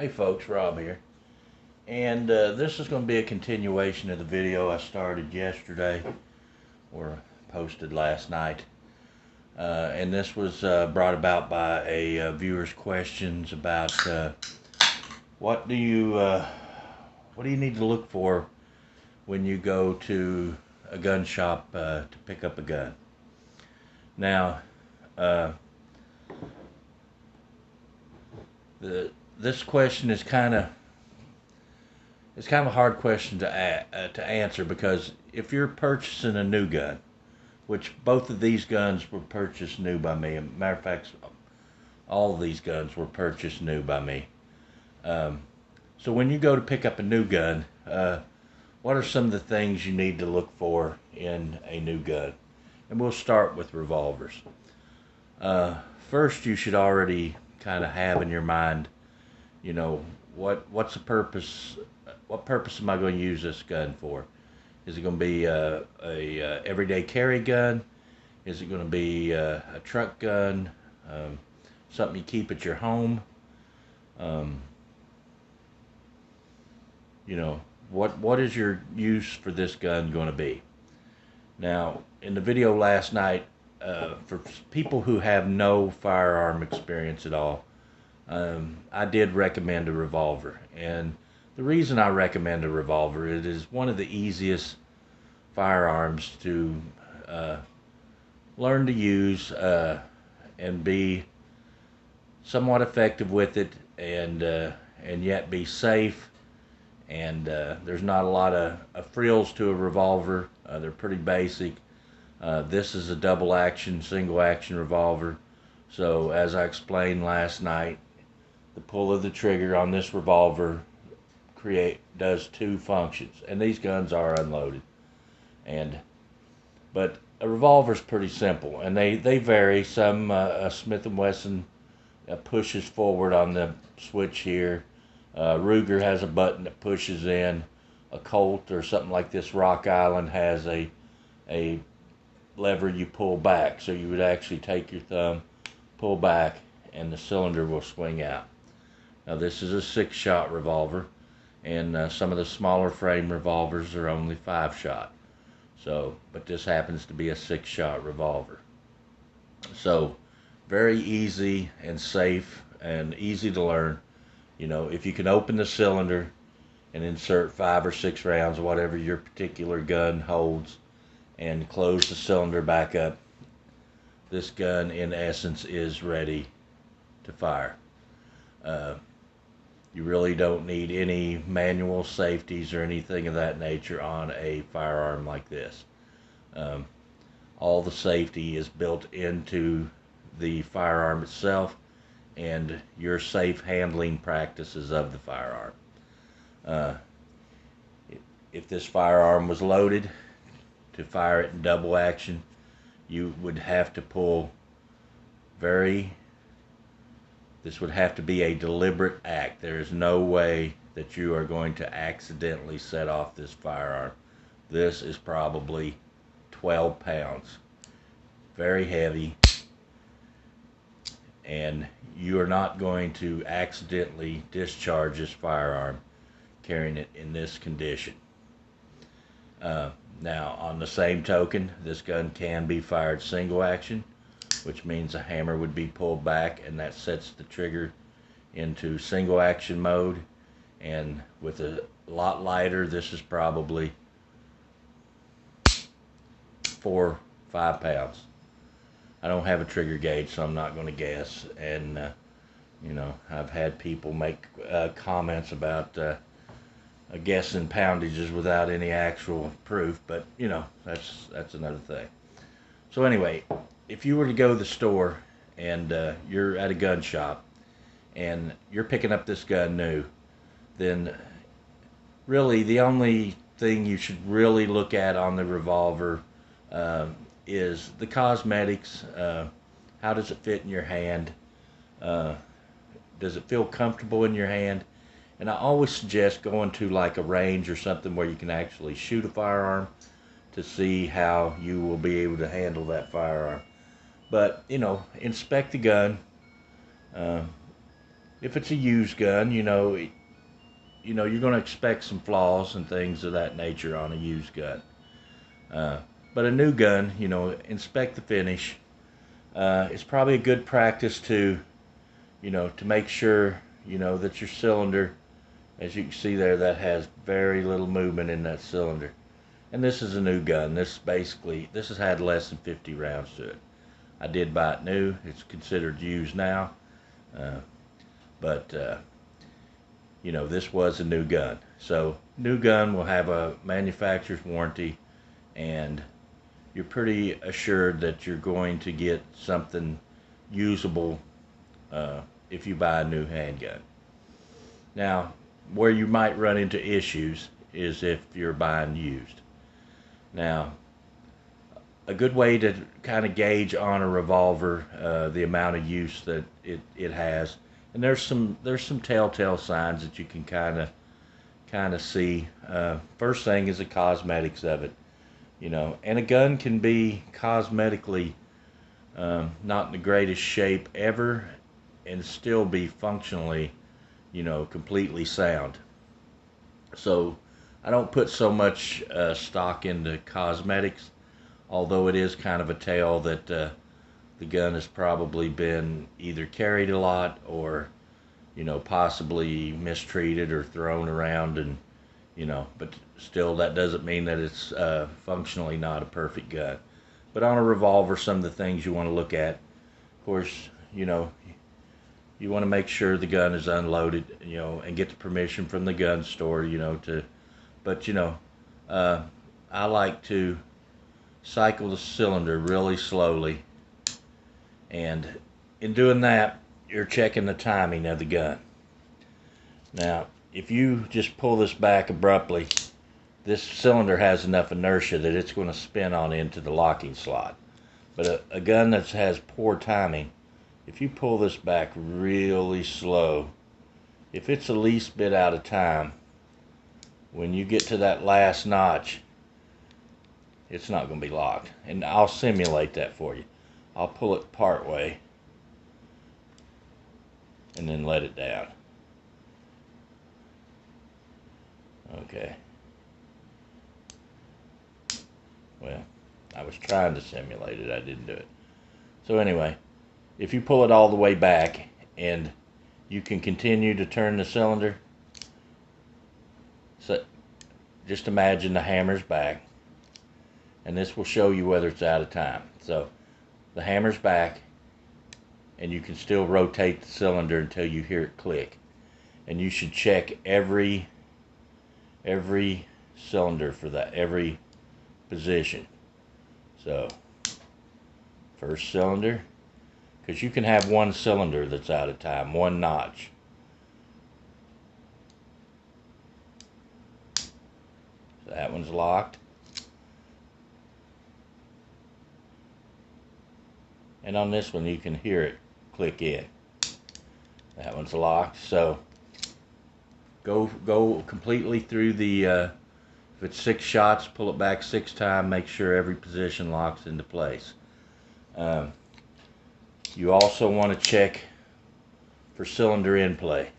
Hey folks, Rob here. And this is going to be a continuation of the video I started yesterday or posted last night. And this was brought about by a viewer's questions about what do you need to look for when you go to a gun shop to pick up a gun. Now, this question is kind of a hard question to answer, because if you're purchasing a new gun, which both of these guns were purchased new by me. As a matter of fact, all of these guns were purchased new by me. So when you go to pick up a new gun, what are some of the things you need to look for in a new gun? And we'll start with revolvers. First, you should already kind of have in your mind, you know, what's the purpose? What purpose am I going to use this gun for? Is it going to be a everyday carry gun? Is it going to be a truck gun? Something you keep at your home? You know, what is your use for this gun going to be? Now, in the video last night, for people who have no firearm experience at all, I did recommend a revolver. And the reason I recommend a revolver, it is one of the easiest firearms to learn to use and be somewhat effective with it, and yet be safe. And there's not a lot of frills to a revolver. They're pretty basic. This is a double action, single action revolver. So as I explained last night, the pull of the trigger on this revolver does two functions, and these guns are unloaded. But a revolver is pretty simple, and they vary. Some Smith & Wesson pushes forward on the switch here. Ruger has a button that pushes in. A Colt or something like this, Rock Island, has a lever you pull back. So you would actually take your thumb, pull back, and the cylinder will swing out. Now this is a 6-shot revolver, and some of the smaller frame revolvers are only 5-shot. So, but this happens to be a 6-shot revolver. So, very easy and safe and easy to learn. You know, if you can open the cylinder and insert 5 or 6 rounds, whatever your particular gun holds, and close the cylinder back up, this gun in essence is ready to fire. You really don't need any manual safeties or anything of that nature on a firearm like this. All the safety is built into the firearm itself and your safe handling practices of the firearm. If this firearm was loaded, to fire it in double action, you would have to pull this would have to be a deliberate act. There is no way that you are going to accidentally set off this firearm. This is probably 12 pounds. Very heavy. And you are not going to accidentally discharge this firearm carrying it in this condition. Now, on the same token, this gun can be fired single action, which means a hammer would be pulled back, and that sets the trigger into single action mode. And with a lot lighter, this is probably 4 or 5 pounds. I don't have a trigger gauge, so I'm not going to guess. And you know, I've had people make comments about guessing poundages without any actual proof, but you know, that's another thing. So anyway, if you were to go to the store and you're at a gun shop and you're picking up this gun new, then really the only thing you should really look at on the revolver is the cosmetics. How does it fit in your hand? Does it feel comfortable in your hand? And I always suggest going to like a range or something where you can actually shoot a firearm to see how you will be able to handle that firearm. But, you know, inspect the gun. if it's a used gun, you're going to expect some flaws and things of that nature on a used gun. Uh, but a new gun, inspect the finish. It's probably a good practice to make sure, that your cylinder, as you can see there, that has very little movement in that cylinder. And this is a new gun. This has had less than 50 rounds to it. I did buy it new. It's considered used now. But this was a new gun. So new gun will have a manufacturer's warranty, and you're pretty assured that you're going to get something usable if you buy a new handgun. Now, where you might run into issues is if you're buying used. Now, a good way to kind of gauge on a revolver the amount of use that it has, and there's some telltale signs that you can kind of see. First thing is the cosmetics of it, and a gun can be cosmetically not in the greatest shape ever and still be functionally, completely sound. So I don't put so much stock into cosmetics, although it is kind of a tale that the gun has probably been either carried a lot or, possibly mistreated or thrown around, and, but still that doesn't mean that it's functionally not a perfect gun. But on a revolver, some of the things you want to look at, of course, you want to make sure the gun is unloaded, and get the permission from the gun store, but I like to cycle the cylinder really slowly, and in doing that, you're checking the timing of the gun. Now, if you just pull this back abruptly, this cylinder has enough inertia that it's going to spin on into the locking slot. But a gun that has poor timing, if you pull this back really slow, if it's the least bit out of time, when you get to that last notch, it's not going to be locked. And I'll simulate that for you. I'll pull it part way and then let it down. Okay. Well, I was trying to simulate it. I didn't do it. So anyway, if you pull it all the way back and you can continue to turn the cylinder, so just imagine the hammer's back, and this will show you whether it's out of time. So the hammer's back, and you can still rotate the cylinder until you hear it click. And you should check every cylinder for that, every position. So first cylinder, because you can have one cylinder that's out of time, one notch. So that one's locked. And on this one you can hear it click in. That one's locked. So go completely through the if it's 6 shots, pull it back 6 times, make sure every position locks into place. You also want to check for cylinder in play,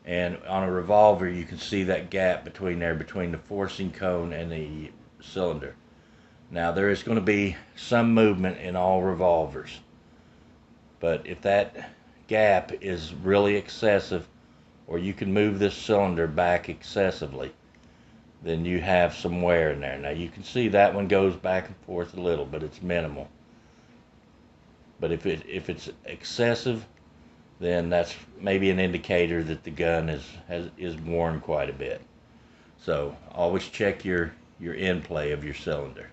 and on a revolver you can see that gap between the forcing cone and the cylinder. Now there is going to be some movement in all revolvers, but if that gap is really excessive, or you can move this cylinder back excessively, then you have some wear in there. Now you can see that one goes back and forth a little, but it's minimal. But if it's excessive, then that's maybe an indicator that the gun is worn quite a bit. So always check your in play of your cylinder.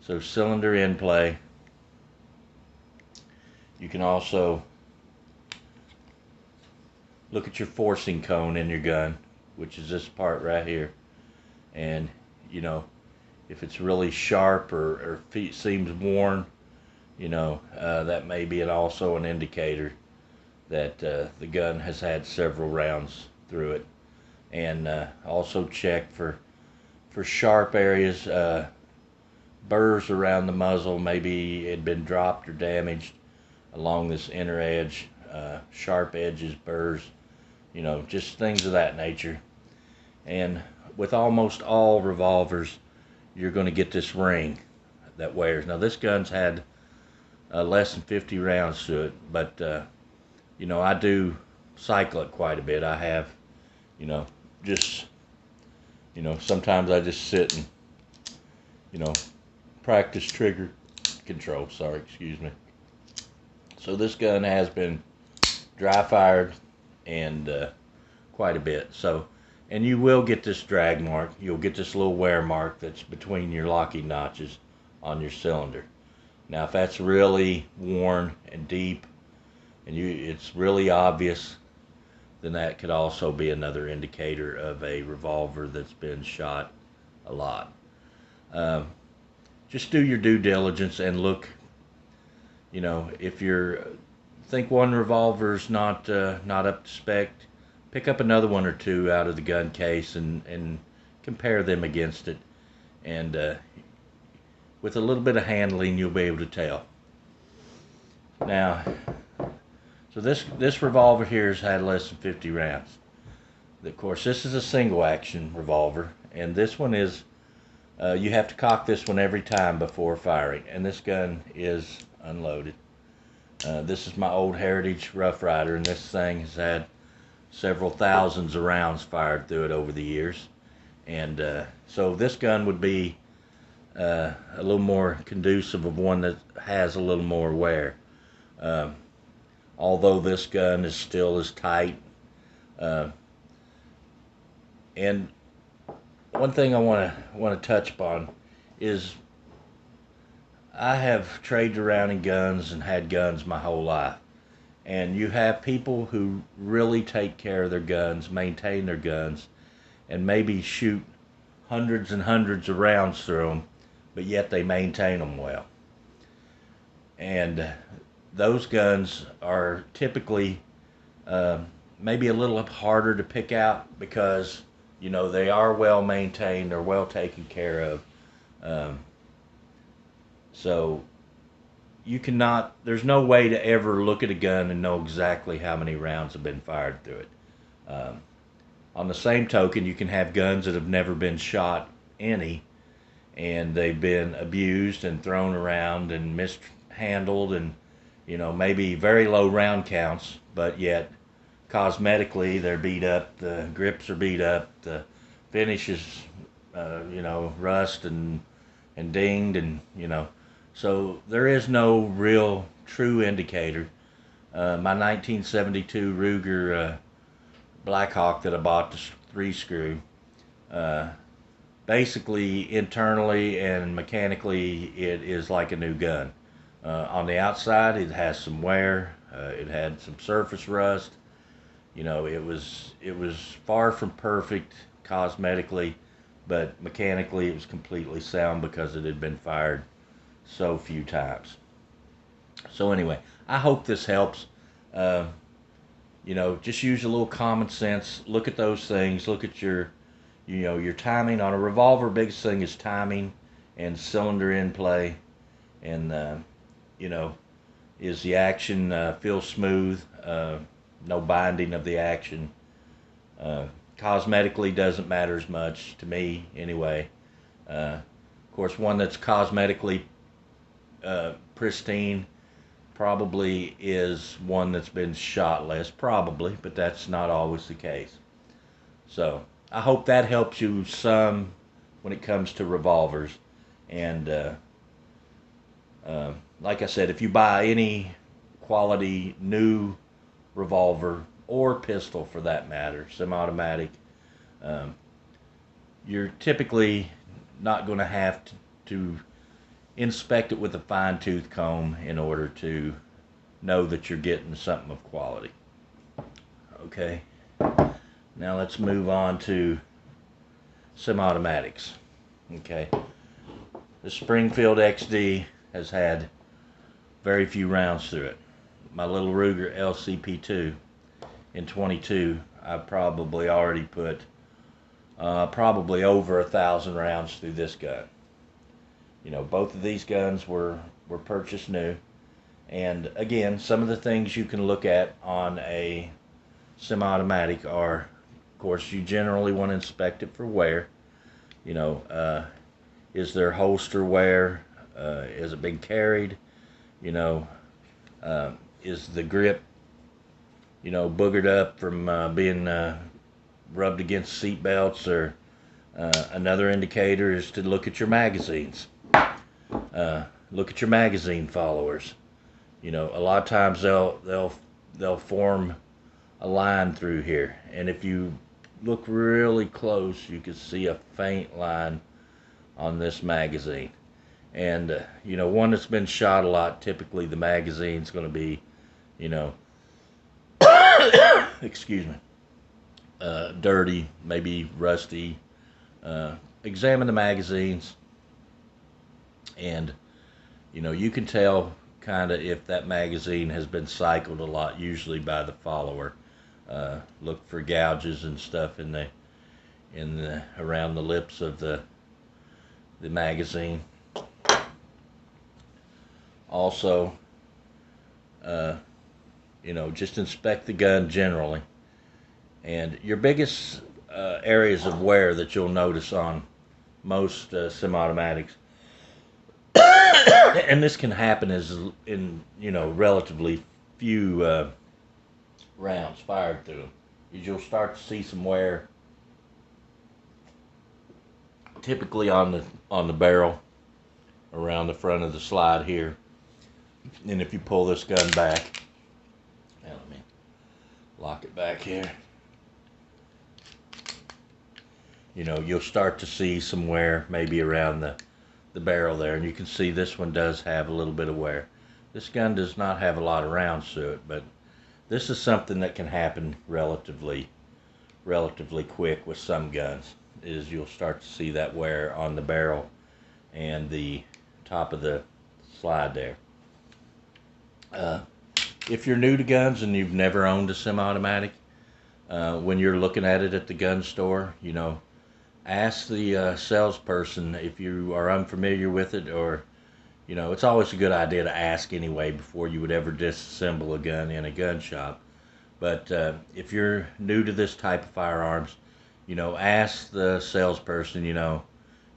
So cylinder in play. You can also look at your forcing cone in your gun, which is this part right here. And if it's really sharp or seems worn, that may be also an indicator that the gun has had several rounds through it. And also check for sharp areas, burrs around the muzzle. Maybe it had been dropped or damaged along this inner edge. sharp edges, burrs, just things of that nature. And with almost all revolvers, you're going to get this ring that wears. Now this gun's had less than 50 rounds to it, but I do cycle it quite a bit. I have, just, sometimes I just sit and, practice trigger control. Sorry, excuse me. So this gun has been dry fired and quite a bit. So, and you will get this drag mark. You'll get this little wear mark that's between your locking notches on your cylinder. Now, if that's really worn and deep, and it's really obvious, then that could also be another indicator of a revolver that's been shot a lot. Just do your due diligence and look. If you're think one revolver's not up to spec, pick up another one or two out of the gun case and compare them against it. And with a little bit of handling, you'll be able to tell. Now, so this revolver here has had less than 50 rounds. Of course, this is a single action revolver, and this one is, you have to cock this one every time before firing, and this gun is unloaded. This is my old Heritage Rough Rider, and this thing has had several thousands of rounds fired through it over the years. And so this gun would be a little more conducive of one that has a little more wear. Although this gun is still as tight. And one thing I want to touch upon is I have traded around in guns and had guns my whole life. And you have people who really take care of their guns, maintain their guns, and maybe shoot hundreds and hundreds of rounds through them, but yet they maintain them well. And those guns are typically maybe a little harder to pick out because, they are well maintained, they're well taken care of. So there's no way to ever look at a gun and know exactly how many rounds have been fired through it. On the same token, you can have guns that have never been shot any, and they've been abused and thrown around and mishandled and, maybe very low round counts, but yet cosmetically they're beat up, the grips are beat up, the finish is, rust and dinged and, So there is no real true indicator. My 1972 Ruger Blackhawk that I bought, the 3-screw, basically internally and mechanically it is like a new gun. On the outside it has some wear, it had some surface rust. It was far from perfect cosmetically, but mechanically it was completely sound because it had been fired so few times. So anyway, I hope this helps. Just use a little common sense. Look at those things. Look at your timing on a revolver. Biggest thing is timing and cylinder in play, and is the action feel smooth? No binding of the action. Cosmetically doesn't matter as much to me anyway. Of course, one that's cosmetically pristine probably is one that's been shot less, probably, but that's not always the case. So I hope that helps you some when it comes to revolvers. And like I said, if you buy any quality new revolver or pistol for that matter, semi-automatic, you're typically not going to have to inspect it with a fine-tooth comb in order to know that you're getting something of quality. Okay, now let's move on to semi-automatics. Okay, the Springfield XD has had very few rounds through it. My little Ruger LCP2 in 22, I probably already put probably over 1,000 rounds through this gun. Both of these guns were purchased new, And again, some of the things you can look at on a semi-automatic are, of course, you generally want to inspect it for wear. You know, is there holster wear? Is it been carried? You know, is the grip, boogered up from being rubbed against seat belts? Or another indicator is to look at your magazines. Look at your magazine followers. A lot of times they'll form a line through here, and if you look really close, you can see a faint line on this magazine. And one that's been shot a lot, typically the magazine's going to be, excuse me, dirty, maybe rusty. Examine the magazines, and you can tell kind of if that magazine has been cycled a lot, usually by the follower. Look for gouges and stuff in the around the lips of the magazine. Also, just inspect the gun generally. And your biggest areas of wear that you'll notice on most semi-automatics, and this can happen is in relatively few rounds fired through them, is you'll start to see some wear, typically on the barrel, around the front of the slide here. And if you pull this gun back, now let me lock it back here. You'll start to see some wear maybe around the barrel there, and you can see this one does have a little bit of wear. This gun does not have a lot of rounds to it, but this is something that can happen relatively quick with some guns, is you'll start to see that wear on the barrel and the top of the slide there. If you're new to guns and you've never owned a semi-automatic, when you're looking at it at the gun store, ask the salesperson if you are unfamiliar with it, or it's always a good idea to ask anyway before you would ever disassemble a gun in a gun shop. But if you're new to this type of firearms, ask the salesperson,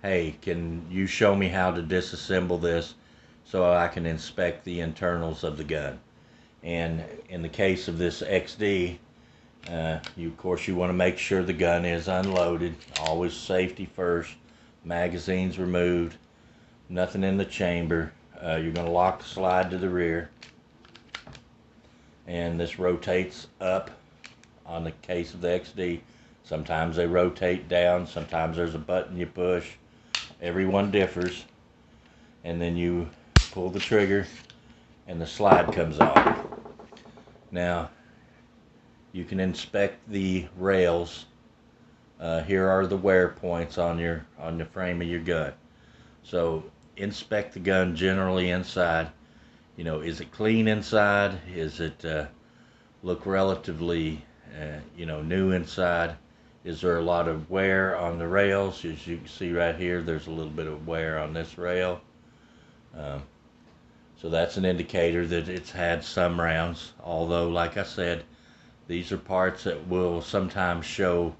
hey, can you show me how to disassemble this so I can inspect the internals of the gun? And in the case of this XD, of course you want to make sure the gun is unloaded. Always safety first. Magazines removed. Nothing in the chamber. You're going to lock the slide to the rear, and this rotates up on the case of the XD. Sometimes they rotate down, sometimes there's a button you push. Everyone differs. And then you pull the trigger and the slide comes off. Now you can inspect the rails. Here are the wear points on the frame of your gun. So inspect the gun generally inside. Is it clean inside? Is it look relatively new inside? Is there a lot of wear on the rails? As you can see right here, there's a little bit of wear on this rail. So that's an indicator that it's had some rounds, although like I said, these are parts that will sometimes show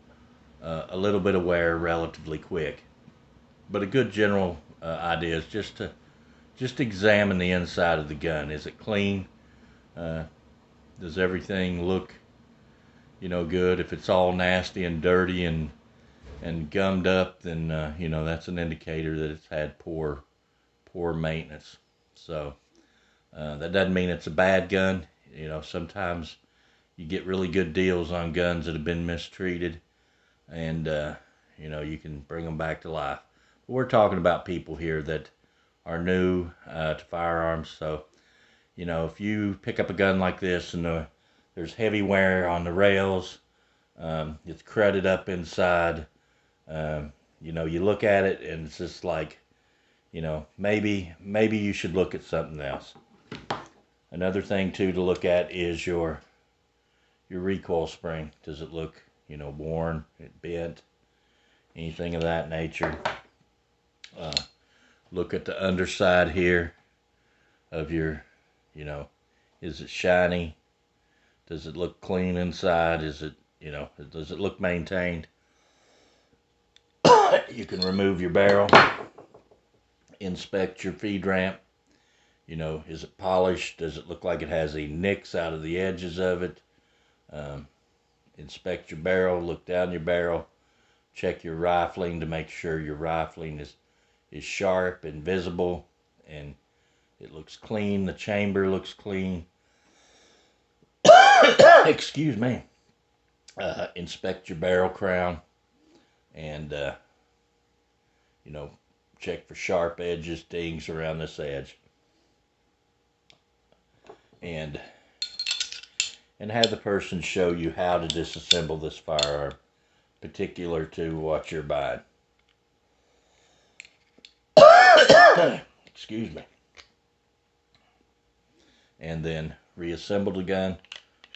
a little bit of wear relatively quick. But a good general idea is just to examine the inside of the gun. Is it clean? Does everything look good? If it's all nasty and dirty and gummed up, then that's an indicator that it's had poor maintenance. So that doesn't mean it's a bad gun. Sometimes you get really good deals on guns that have been mistreated, and you can bring them back to life. But we're talking about people here that are new to firearms. So if you pick up a gun like this and there's heavy wear on the rails, it's crudted up inside, you look at it and it's just like, maybe you should look at something else. Another thing too to look at is your recoil spring. Does it look worn, bent, anything of that nature? Look at the underside here of your You know, is it shiny? Does it look clean inside? Is it, does it look maintained? You can remove your barrel, inspect your feed ramp. Is it polished? Does it look like it has any nicks out of the edges of it? Inspect your barrel, look down your barrel, check your rifling to make sure your rifling is sharp and visible and it looks clean. The chamber looks clean. Excuse me. Inspect your barrel crown and, check for sharp edges, dings around this edge. And have the person show you how to disassemble this firearm, particular to what you're buying. Excuse me. And then reassemble the gun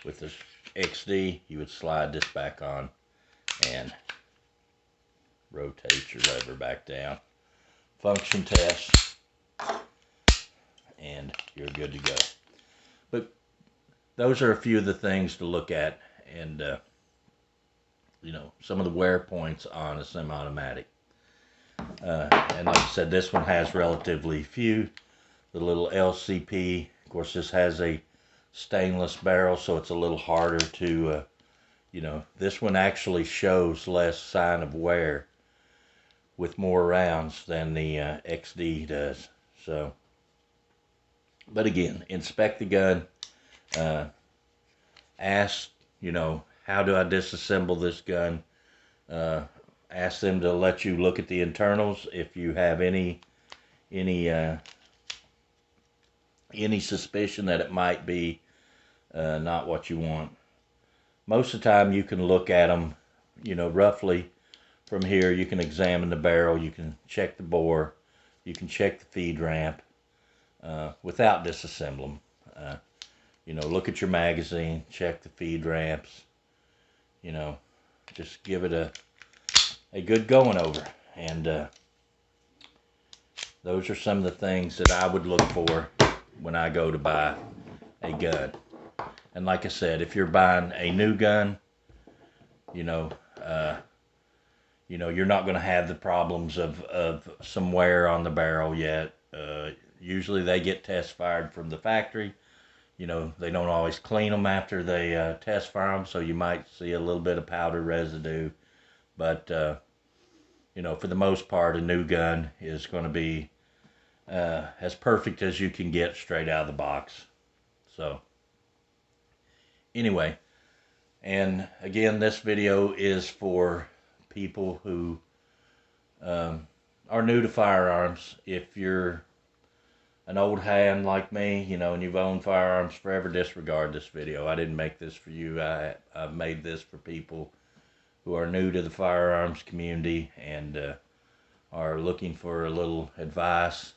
with the XD. You would slide this back on and rotate your lever back down. Function test, and you're good to go. But those are a few of the things to look at, and some of the wear points on a semi-automatic. And like I said, this one has relatively few. The little LCP, of course, this has a stainless barrel, so it's a little harder to, this one actually shows less sign of wear with more rounds than the XD does. So, but again, inspect the gun. Ask, how do I disassemble this gun? Ask them to let you look at the internals if you have any suspicion that it might be not what you want. Most of the time you can look at them, roughly from here. You can examine the barrel, you can check the bore, you can check the feed ramp without disassembling them. Look at your magazine, check the feed ramps, just give it a good going over. And those are some of the things that I would look for when I go to buy a gun. And like I said, if you're buying a new gun, you're not going to have the problems of some wear on the barrel yet. Usually they get test fired from the factory. They don't always clean them after they test fire them, so you might see a little bit of powder residue. But, for the most part, a new gun is going to be as perfect as you can get straight out of the box. So, anyway, and again, this video is for people who are new to firearms. If you're an old hand like me, and you've owned firearms forever, disregard this video. I didn't make this for you. I've made this for people who are new to the firearms community and are looking for a little advice.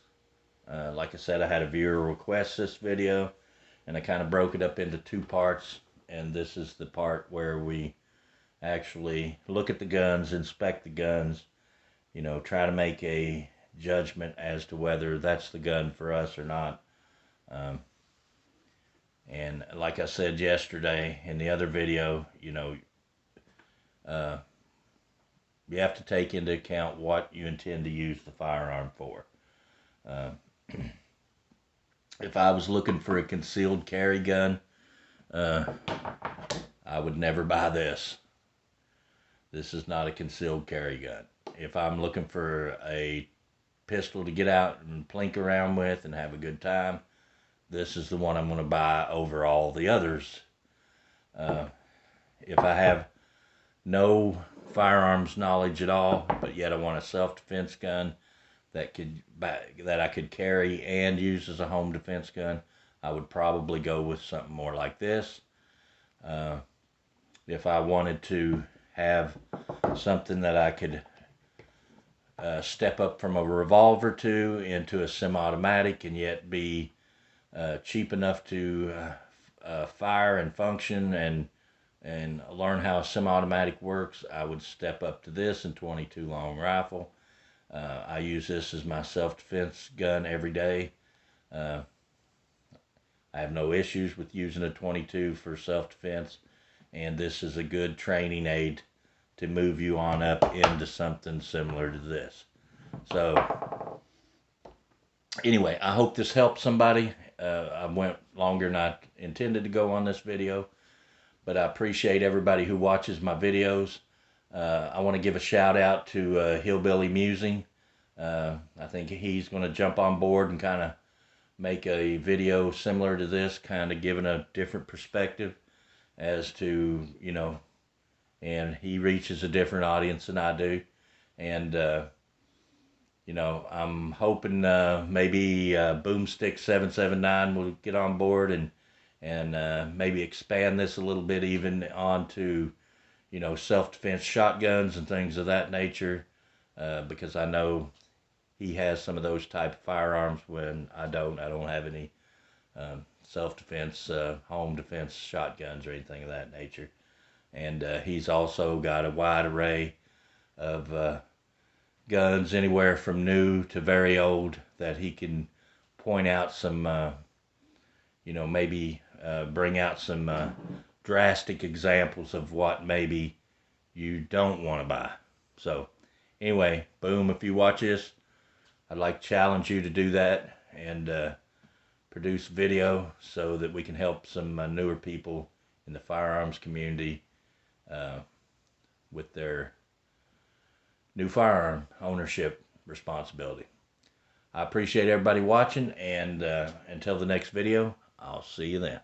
Like I said, I had a viewer request this video, and I kind of broke it up into two parts, and this is the part where we actually look at the guns, inspect the guns, try to make a judgment as to whether that's the gun for us or not. And like I said yesterday in the other video, you have to take into account what you intend to use the firearm for. If I was looking for a concealed carry gun, I would never buy this. This is not a concealed carry gun. If I'm looking for a pistol to get out and plink around with and have a good time, this is the one I'm going to buy over all the others. If I have no firearms knowledge at all, but yet I want a self-defense gun that I could carry and use as a home defense gun, I would probably go with something more like this. If I wanted to have something that I could step up from a revolver to into a semi-automatic and yet be cheap enough to fire and function and learn how a semi-automatic works, I would step up to this in .22 long rifle. I use this as my self-defense gun every day. I have no issues with using a 22 for self-defense, and this is a good training aid to move you on up into something similar to this. So anyway, I hope this helped somebody. I went longer than I intended to go on this video, but I appreciate everybody who watches my videos. I want to give a shout out to Hillbilly Musing. I think he's going to jump on board and kind of make a video similar to this, kind of giving a different perspective as to, you know, and he reaches a different audience than I do. And, you know, I'm hoping maybe Boomstick 779 will get on board and maybe expand this a little bit even onto, you know, self-defense shotguns and things of that nature, because I know he has some of those type of firearms when I don't have any self-defense, home defense shotguns or anything of that nature. And he's also got a wide array of guns, anywhere from new to very old, that he can point out some, you know, maybe bring out some drastic examples of what maybe you don't want to buy. So anyway, Boom, if you watch this, I'd like to challenge you to do that and produce video so that we can help some newer people in the firearms community with their new firearm ownership responsibility. I appreciate everybody watching, and until the next video, I'll see you then.